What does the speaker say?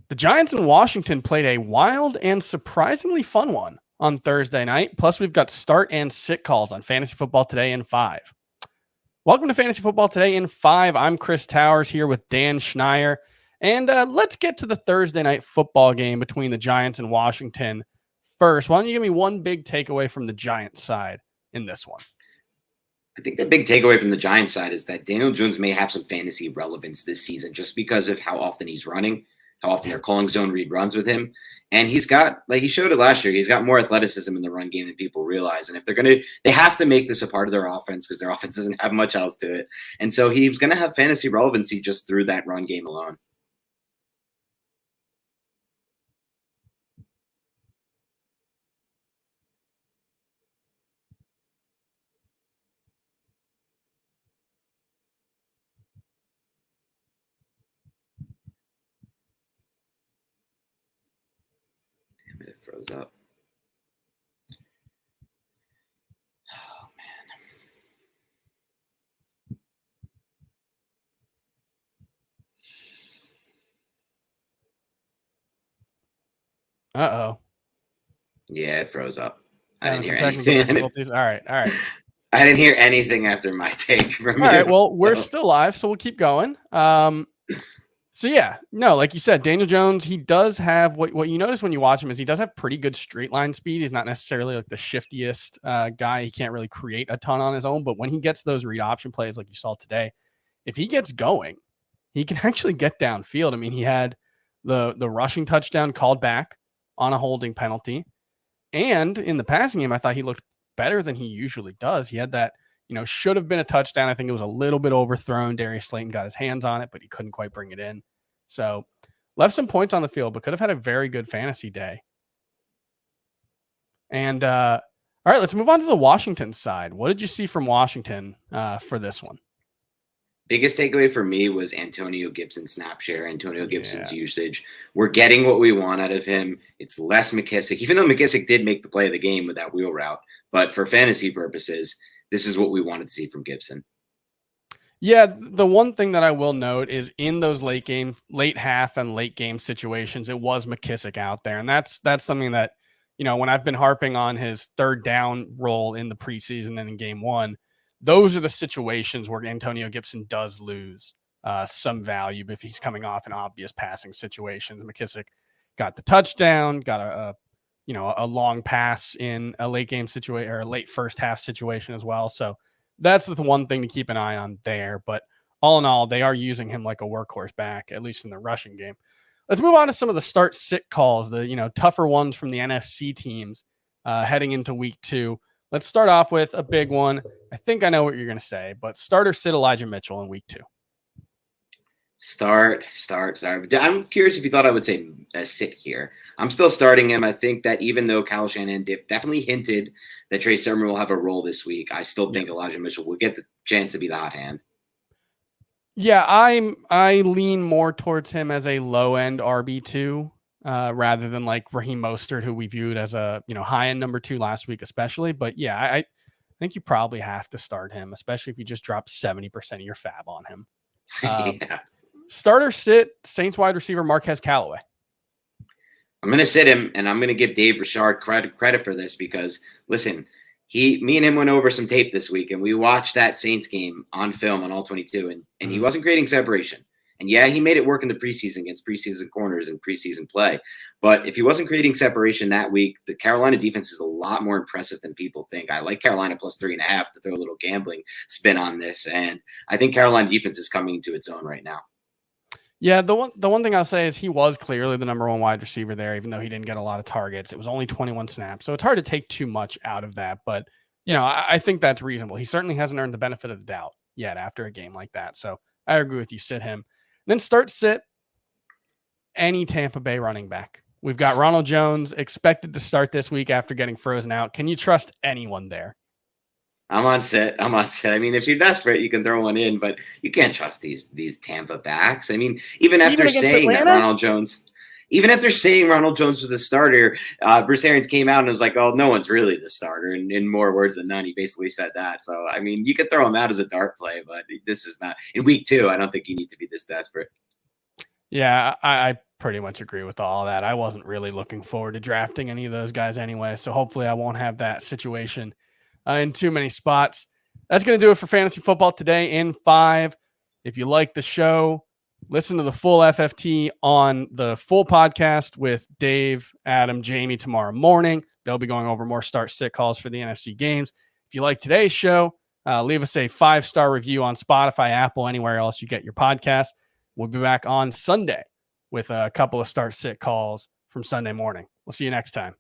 The Giants in Washington played a wild and surprisingly fun one on Thursday night. Plus, we've got start and sit calls on Fantasy Football Today in 5. Welcome to Fantasy Football Today in 5. I'm Chris Towers here with Dan Schneier. And let's get to the Thursday night football game between the Giants and Washington first. Why don't you give me one big takeaway from the Giants side in this one? I think the big takeaway from the Giants side is that Daniel Jones may have some fantasy relevance this season just because of how often he's running, how often they're calling zone read runs with him. And he's got, like he showed it last year, he's got more athleticism in the run game than people realize. And if they have to make this a part of their offense because their offense doesn't have much else to it. And so he's going to have fantasy relevancy just through that run game alone. It froze up. Oh, man. Uh-oh. Yeah, it froze up. I didn't hear anything. All right. I didn't hear anything after my take from you. All right, well, we're still live, so we'll keep going. So yeah, no, like you said, Daniel Jones, he does have what you notice when you watch him is he does have pretty good straight line speed. He's not necessarily like the shiftiest guy. He can't really create a ton on his own, but when he gets those read option plays like you saw today, if he gets going, he can actually get downfield. I mean, he had the rushing touchdown called back on a holding penalty. And in the passing game, I thought he looked better than he usually does. He had that, should have been a touchdown. I think it was a little bit overthrown. Darius Slayton got his hands on it, but he couldn't quite bring it in. So left some points on the field, but could have had a very good fantasy day. And all right, let's move on to the Washington side. What did you see from Washington for this one? Biggest takeaway for me was Antonio Gibson's snap share, Antonio Gibson's usage. We're getting what we want out of him. It's less McKissick, even though McKissick did make the play of the game with that wheel route. But for fantasy purposes, this is what we wanted to see from Gibson. Yeah, the one thing that I will note is in those late half and late game situations, it was McKissick out there. And that's something that, when I've been harping on his third down role in the preseason and in game one, those are the situations where Antonio Gibson does lose some value if he's coming off an obvious passing situation. McKissick got the touchdown, got a long pass in a late game situation or a late first half situation as well. So that's the one thing to keep an eye on there. But all in all, they are using him like a workhorse back, at least in the rushing game. Let's move on to some of the start sit calls, the tougher ones from the NFC teams heading into week 2. Let's start off with a big one. I think I know what you're going to say, but start or sit Elijah Mitchell in week 2. Start. I'm curious if you thought I would say sit here. I'm still starting him. I think that even though Kyle Shanahan definitely hinted that Trey Sermon will have a role this week, I still think Elijah Mitchell will get the chance to be the hot hand. Yeah, I lean more towards him as a low-end RB2 rather than like Raheem Mostert, who we viewed as a high-end number 2 last week especially. But yeah, I think you probably have to start him, especially if you just drop 70% of your fab on him. Yeah. Start or sit Saints wide receiver Marquez Callaway. I'm going to sit him, and I'm going to give Dave Richard credit for this because, listen, me and him went over some tape this week, and we watched that Saints game on film on all 22, and he wasn't creating separation. And yeah, he made it work in the preseason against preseason corners and preseason play. But if he wasn't creating separation that week, the Carolina defense is a lot more impressive than people think. I like Carolina plus 3.5 to throw a little gambling spin on this. And I think Carolina defense is coming into its own right now. Yeah, the one thing I'll say is he was clearly the number 1 wide receiver there, even though he didn't get a lot of targets. It was only 21 snaps, so it's hard to take too much out of that. But, I think that's reasonable. He certainly hasn't earned the benefit of the doubt yet after a game like that. So I agree with you, sit him. Then sit any Tampa Bay running back. We've got Ronald Jones expected to start this week after getting frozen out. Can you trust anyone there? I'm on sit. I mean, if you're desperate, you can throw one in, but you can't trust these Tampa backs. I mean, even after saying that Ronald Jones was the starter, Bruce Arians came out and was like, "Oh, no one's really the starter." And in more words than none, he basically said that. So, I mean, you could throw him out as a dart play, but this is not in week 2. I don't think you need to be this desperate. Yeah, I pretty much agree with all that. I wasn't really looking forward to drafting any of those guys anyway, so hopefully I won't have that situation in too many spots. That's going to do it for fantasy football today in 5. If you like the show, listen to the full FFT on the full podcast with Dave, Adam, Jamie tomorrow morning. They'll be going over more start-sit calls for the NFC games. If you like today's show, leave us a 5-star review on Spotify, Apple, anywhere else you get your podcast. We'll be back on Sunday with a couple of start-sit calls from Sunday morning. We'll see you next time.